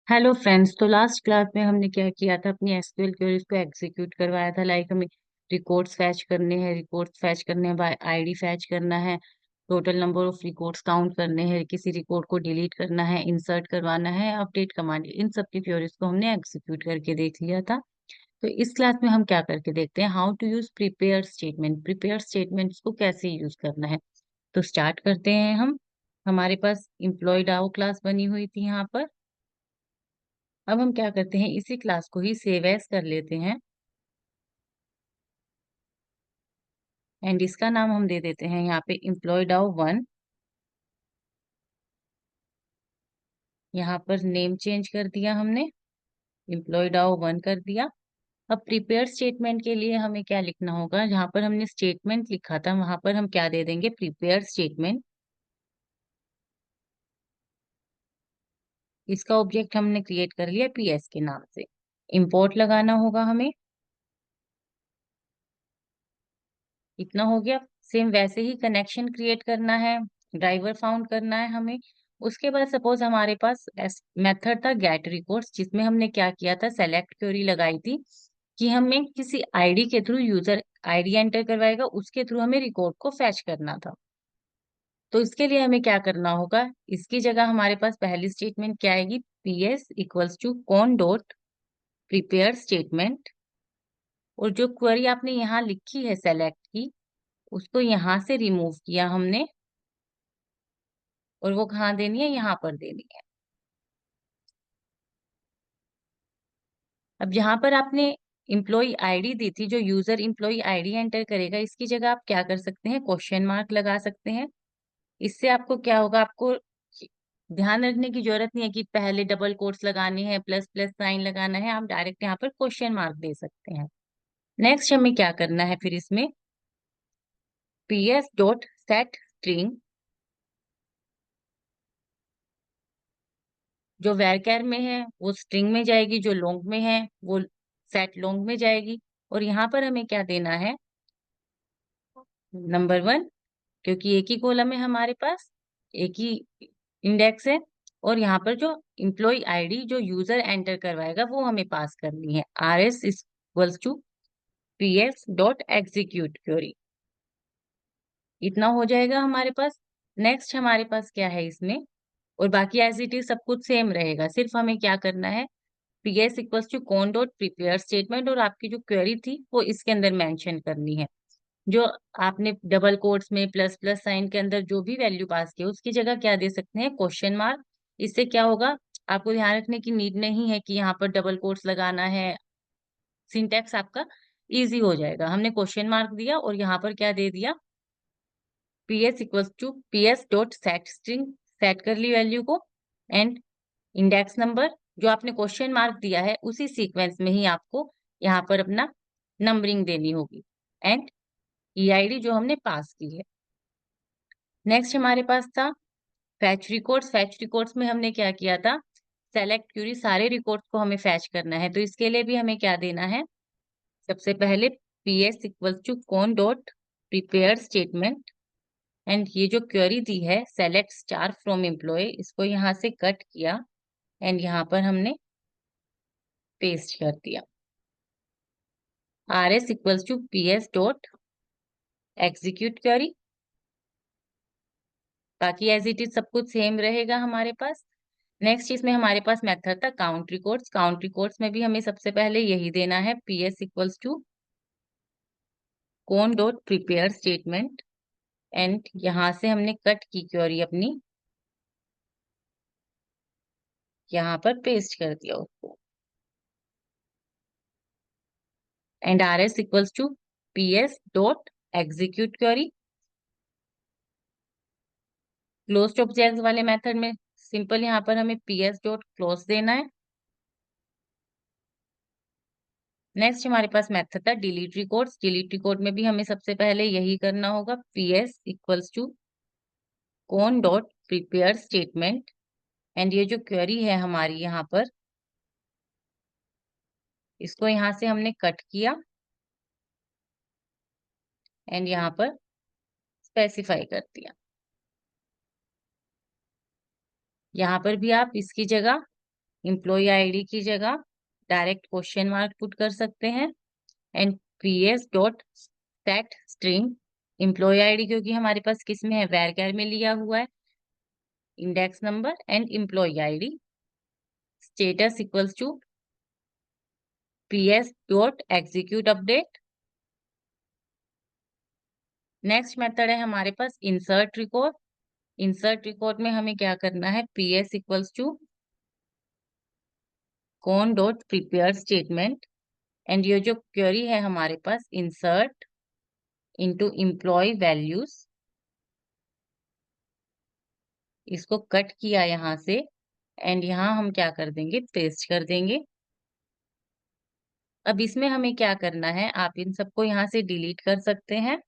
Hello friends. तो last class में हमने क्या किया था, अपनी एसक्यूएल क्वेरीज को एग्जीक्यूट करवाया था। लाइक हमें रिकॉर्ड्स फैच करने हैं, रिकॉर्ड्स फैच करने हैं, बाय आईडी फैच करना है, total number of records count करने हैं, किसी रिकॉर्ड को डिलीट करना है, इंसर्ट करवाना है, अपडेट कमांड, इन सब की क्वेरीज को हमने एग्जीक्यूट करके देख लिया था। तो इस क्लास में हम क्या करके देखते हैं, how to use prepare statement. Prepare statements को कैसे यूज करना है। तो स्टार्ट करते हैं हम। हमारे पास एम्प्लॉय डाउ क्लास बनी हुई थी यहाँ पर। अब हम क्या करते हैं, इसी क्लास को ही सेव एज कर लेते हैं एंड इसका नाम हम दे देते हैं यहाँ पे एम्प्लॉय डाउ वन। यहाँ पर नेम चेंज कर दिया हमने, एम्प्लॉय डाउ वन कर दिया। अब प्रिपेयर स्टेटमेंट के लिए हमें क्या लिखना होगा, जहाँ पर हमने स्टेटमेंट लिखा था वहां पर हम क्या दे देंगे, प्रिपेयर स्टेटमेंट। इसका ऑब्जेक्ट हमने क्रिएट कर लिया पीएस के नाम से। इंपोर्ट लगाना होगा हमें, इतना हो गया। सेम वैसे ही कनेक्शन क्रिएट करना है, ड्राइवर फाउंड करना है हमें। उसके बाद सपोज हमारे पास मेथड था गेट रिकॉर्ड्स, जिसमें हमने क्या किया था, सेलेक्ट क्वेरी लगाई थी कि हमें किसी आईडी के थ्रू, यूजर आईडी एंटर करवाएगा, उसके थ्रू हमें रिकॉर्ड को फैच करना था। तो इसके लिए हमें क्या करना होगा, इसकी जगह हमारे पास पहली स्टेटमेंट क्या आएगी, PS equals to con dot prepare statement. और जो क्वेरी आपने यहाँ लिखी है सेलेक्ट की, उसको यहाँ से रिमूव किया हमने, और वो कहाँ देनी है, यहाँ पर देनी है। अब यहाँ पर आपने इम्प्लॉय आईडी दी थी, जो यूजर इम्प्लॉय आईडी एंटर करेगा, इसकी जगह आप क्या कर सकते हैं, क्वेश्चन मार्क लगा सकते हैं। इससे आपको क्या होगा, आपको ध्यान रखने की जरूरत नहीं है कि पहले डबल कोट्स लगाने हैं, प्लस प्लस साइन लगाना है, आप डायरेक्ट यहाँ पर क्वेश्चन मार्क दे सकते हैं। नेक्स्ट हमें क्या करना है फिर इसमें, पीएस डॉट सेट स्ट्रिंग। जो वैरचर में है वो स्ट्रिंग में जाएगी, जो लॉन्ग में है वो सेट लॉन्ग में जाएगी। और यहाँ पर हमें क्या देना है, नंबर वन, क्योंकि एक ही कॉलम है हमारे पास, एक ही इंडेक्स है। और यहाँ पर जो इम्प्लॉय आईडी जो यूजर एंटर करवाएगा वो हमें पास करनी है, R S equals to P S dot execute query. इतना हो जाएगा हमारे पास। नेक्स्ट हमारे पास क्या है इसमें, और बाकी एज इट इज सब कुछ सेम रहेगा, सिर्फ हमें क्या करना है, P S equals to con dot prepare statement, और आपकी जो क्वेरी थी वो इसके अंदर मेंशन करनी है। जो आपने डबल कोट्स में प्लस प्लस साइन के अंदर जो भी वैल्यू पास की उसकी जगह क्या दे सकते हैं, क्वेश्चन मार्क। इससे क्या होगा, आपको ध्यान रखने की नीड नहीं है कि यहाँ पर डबल कोट्स लगाना है, सिंटैक्स आपका इजी हो जाएगा। हमने क्वेश्चन मार्क दिया और यहाँ पर क्या दे दिया, P S equals to P S dot set string, set कर ली वैल्यू को, एंड इंडेक्स नंबर जो आपने क्वेश्चन मार्क दिया है उसी सीक्वेंस में ही आपको यहाँ पर अपना नंबरिंग देनी होगी, एंड ईआईडी जो हमने पास की है। नेक्स्ट हमारे पास था फैच रिकॉर्ड्स। फैच रिकॉर्ड्स में हमने क्या किया था, सेलेक्ट क्यूरी, सारे रिकॉर्ड्स को हमें फैच करना है। तो इसके लिए भी हमें क्या देना है, सबसे पहले P S equal to con dot prepare statement, and ये जो क्वेरी दी है सेलेक्ट स्टार फ्रॉम एम्प्लॉय, इसको यहाँ से कट किया एंड यहाँ पर हमने पेस्ट कर दिया, R S equals to P S dot execute query. बाकी एज इट इज सब कुछ सेम रहेगा हमारे पास। नेक्स्ट इसमें हमारे पास मेथड था काउंट रिकॉर्ड्स। काउंट रिकॉर्ड्स में भी हमें सबसे पहले यही देना है, P S equals to con dot prepare statement, and यहाँ से हमने कट की क्वेरी अपनी, यहाँ पर पेस्ट कर दिया उसको, and R S equals to P S dot execute query. Close object वाले मेथड में सिंपल यहाँ पर हमें पी एस डॉट क्लोज देना है। नेक्स्ट हमारे पास मेथड था डिलीट रिकॉर्ड्स। डिलीट रिकॉर्ड में भी हमें सबसे पहले यही करना होगा, P S equals to con dot prepare statement, and ये जो क्वेरी है हमारी यहाँ पर, इसको यहाँ से हमने कट किया एंड यहाँ पर स्पेसिफाई कर दिया। यहाँ पर भी आप इसकी जगह एम्प्लॉय आईडी की जगह डायरेक्ट क्वेश्चन मार्क पुट कर सकते हैं and PS dot set string employee ID, क्योंकि हमारे पास किस में है, वैरचर में लिया हुआ है, index number and employee ID, status equals to PS dot execute update. Next method है हमारे पास इंसर्ट रिकॉर्ड। इंसर्ट रिकॉर्ड में हमें क्या करना है, PS equals to con dot prepare statement and ये जो क्वेरी है हमारे पास इंसर्ट इनटू एम्प्लॉय वैल्यूज, इसको कट किया यहाँ से एंड यहाँ हम क्या कर देंगे, पेस्ट कर देंगे। अब इसमें हमें क्या करना है, आप इन सबको यहाँ से डिलीट कर सकते हैं।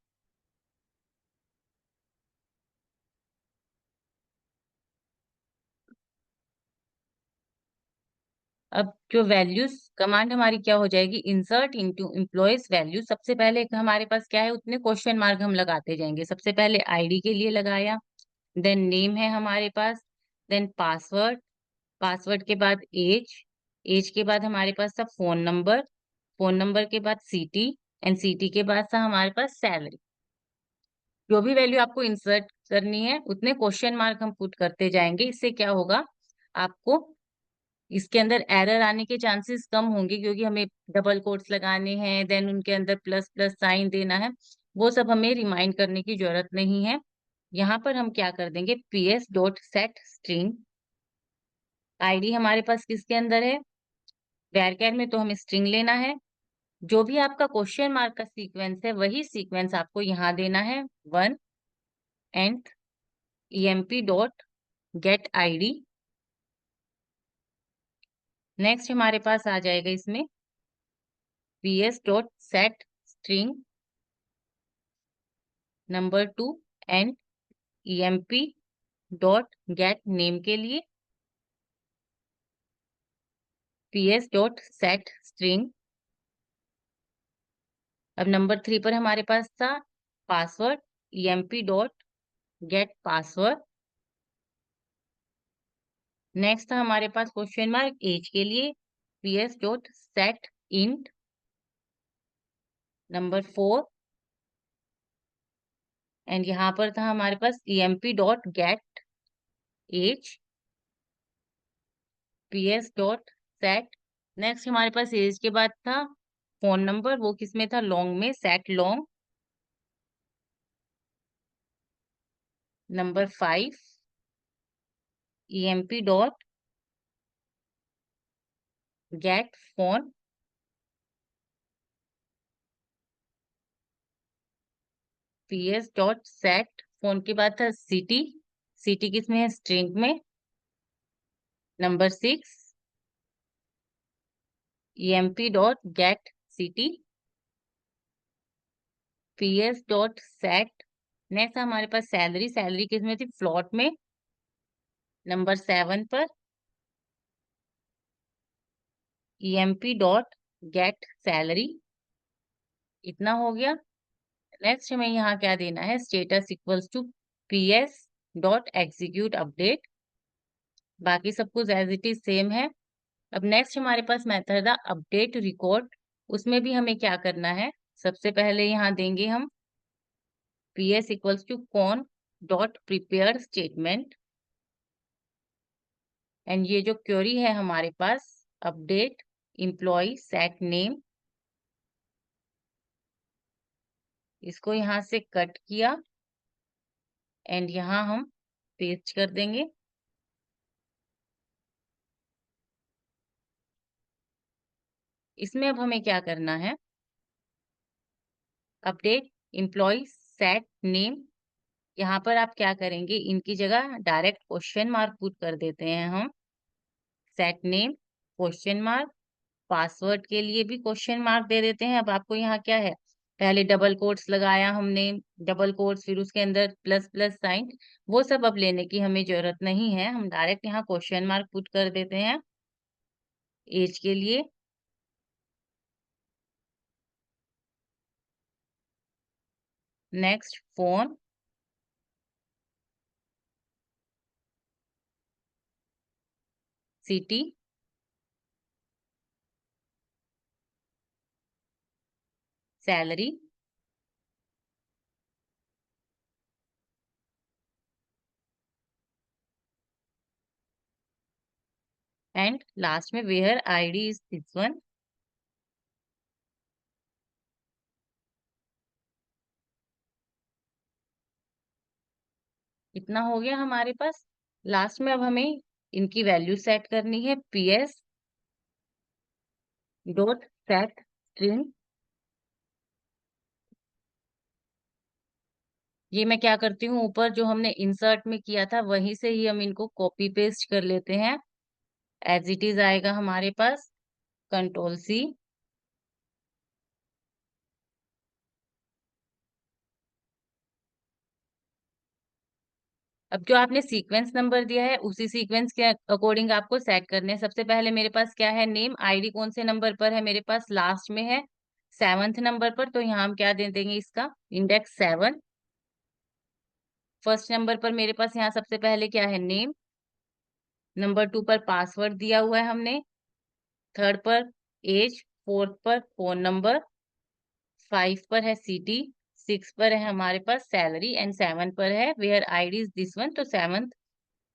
अब जो वैल्यूज कमांड हमारी क्या हो जाएगी, इंसर्ट इनटू एम्प्लॉयज वैल्यू। सबसे पहले हमारे पास क्या है, उतने क्वेश्चन मार्क हम लगाते जाएंगे। सबसे पहले आईडी के लिए लगाया, देन नेम है हमारे पास, देन पासवर्ड, पासवर्ड के बाद एज, एज के बाद हमारे पास था फोन नंबर, फोन नंबर के बाद सिटी एंड सिटी के बाद था हमारे पास सैलरी। जो भी वैल्यू आपको इंसर्ट करनी है उतने क्वेश्चन मार्क हम पुट करते जाएंगे। इससे क्या होगा, आपको इसके अंदर एरर आने के चांसेस कम होंगे, क्योंकि हमें डबल कोट्स लगाने हैं, देन उनके अंदर प्लस प्लस साइन देना है, वो सब हमें रिमाइंड करने की जरूरत नहीं है। यहाँ पर हम क्या कर देंगे, PS dot set string, ID हमारे पास किसके अंदर है, वैरचर में, तो हमें स्ट्रिंग लेना है। जो भी आपका क्वेश्चन मार्क का सीक्वेंस है वही सीक्वेंस आपको यहाँ देना है, one and emp dot gate ID. Next हमारे पास आ जाएगा इसमें ps dot set string number 2 and emp dot gate name के लिए ps डॉट सेट स्ट्रिंग। अब नंबर 3 पर हमारे पास था password, emp dot gate password. Next था हमारे पास क्वेश्चन मार्क एज के लिए ps dot set int number 4 and यहाँ पर था हमारे पास emp dot get as ps dot set. Next हमारे पास एज के बाद था फोन नंबर, वो किस में था, लॉन्ग में, set long. Number 5 emp dot gate phone. ps dot set phone के बाद था सिटी, सिटी किस में है, स्ट्रिंग में। Number 6 emp dot gate city ps dot set. Next हमारे पास सैलरी, सैलरी किस में थी, फ्लॉट में। नंबर 7 पर emp डॉट गेट सैलरी। इतना हो गया। नेक्स्ट हमें यहाँ क्या देना है, status equals to PS dot execute update. बाकी सब कुछ एज इट इज सेम है। अब नेक्स्ट हमारे पास मेथड है अपडेट रिकॉर्ड। उसमें भी हमें क्या करना है, सबसे पहले यहाँ देंगे हम PS equals to con dot prepare statement and ये जो क्वेरी है हमारे पास अपडेट एम्प्लॉय सेट नेम, इसको यहाँ से कट किया एंड यहाँ हम पेस्ट कर देंगे। इसमें अब हमें क्या करना है, अपडेट एम्प्लॉय सेट नेम, यहाँ पर आप क्या करेंगे, इनकी जगह डायरेक्ट क्वेश्चन मार्क पुट कर देते हैं हम, set name question mark, password के लिए भी क्वेश्चन मार्क दे देते हैं। अब आपको यहाँ क्या है, पहले डबल कोट्स लगाया हमने, डबल कोट्स, फिर उसके अंदर प्लस प्लस साइन, वो सब अब लेने की हमें जरूरत नहीं है। हम डायरेक्ट यहाँ क्वेश्चन मार्क पुट कर देते हैं एज के लिए। Next phone, city, salary, and last में where ID is this one. इतना हो गया हमारे पास। लास्ट में अब हमें इनकी वैल्यू सेट करनी है। PS डॉट सेट स्ट्रिंग, ये मैं क्या करती हूँ, ऊपर जो हमने इंसर्ट में किया था वहीं से ही हम इनको कॉपी पेस्ट कर लेते हैं। एज इट इज आएगा हमारे पास। Control C। अब जो आपने सीक्वेंस नंबर दिया है उसी सीक्वेंस के अकॉर्डिंग आपको सेट करने हैं। सबसे पहले मेरे पास क्या है, नेम। आईडी कौन से नंबर पर है, मेरे पास लास्ट में है 7th नंबर पर, तो यहाँ हम क्या दे देंगे, इसका इंडेक्स 7। फर्स्ट नंबर पर मेरे पास यहाँ सबसे पहले क्या है, नेम। नंबर 2 पर पासवर्ड दिया हुआ है हमने। थर्ड पर एज। फोर्थ पर फोन नंबर। 5 पर है सिटी। 6 पर है हमारे पास सैलरी, एंड 7 पर है where ID is this one, तो 7th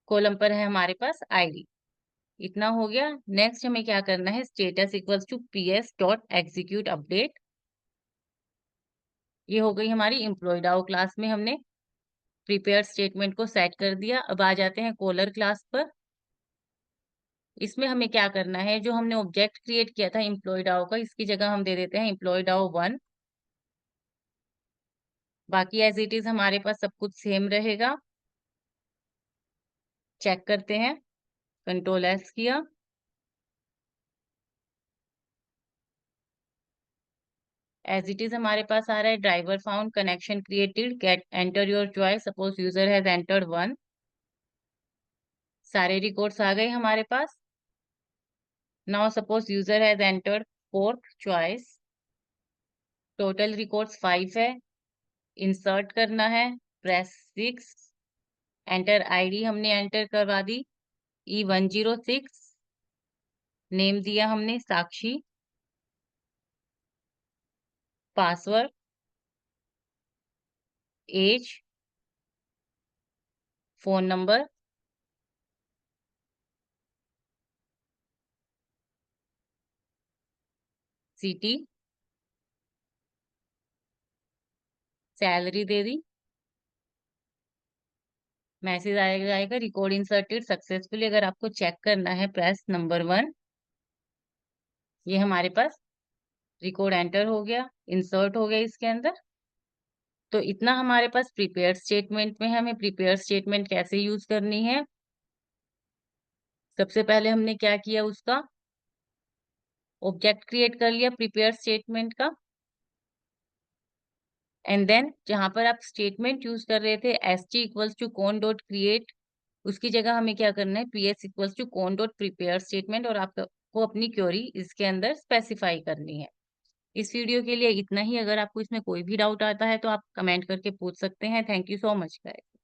कॉलम पर है हमारे पास आईडी। इतना हो गया। नेक्स्ट हमें क्या करना है, status equals to PS dot execute update. ये हो गई हमारी एम्प्लॉय डाउ क्लास में हमने प्रिपेयर स्टेटमेंट को सेट कर दिया। अब आ जाते हैं कॉलर क्लास पर। इसमें हमें क्या करना है, जो हमने ऑब्जेक्ट क्रिएट किया था एम्प्लॉय डाउ का, इसकी जगह हम दे देते हैं एम्प्लॉय डाउ 1। बाकी एज इट इज हमारे पास सब कुछ सेम रहेगा। चेक करते हैं। कंट्रोल S किया। एज इट इज हमारे पास आ रहा है driver found, connection created, get enter your choice, suppose user has entered 1। सारे रिकॉर्ड्स आ गए हमारे पास। Now suppose user has entered 4th choice. Total records 5 है। इंसर्ट करना है। प्रेस 6। एंटर आईडी हमने एंटर करवा दी E106। नेम दिया हमने Sakshi. Password, age, phone number, city, salary दे दी। मैसेज आएगा रिकॉर्ड इंसर्टेड सक्सेसफुली। अगर आपको चेक करना है, प्रेस नंबर 1। ये हमारे पास रिकॉर्ड एंटर हो गया, इंसर्ट हो गया इसके अंदर। तो इतना हमारे पास प्रिपेयर स्टेटमेंट में है। हमें प्रिपेयर स्टेटमेंट कैसे यूज करनी है, सबसे पहले हमने क्या किया, उसका ऑब्जेक्ट क्रिएट कर लिया प्रिपेयर स्टेटमेंट का। एंड देन जहां पर आप स्टेटमेंट यूज कर रहे थे ST equals to con dot create, उसकी जगह हमें क्या करना है, PS equals to con dot prepare statement, और आपको अपनी क्वेरी इसके अंदर स्पेसिफाई करनी है। इस वीडियो के लिए इतना ही। अगर आपको इसमें कोई भी डाउट आता है तो आप कमेंट करके पूछ सकते हैं। Thank you so much guys.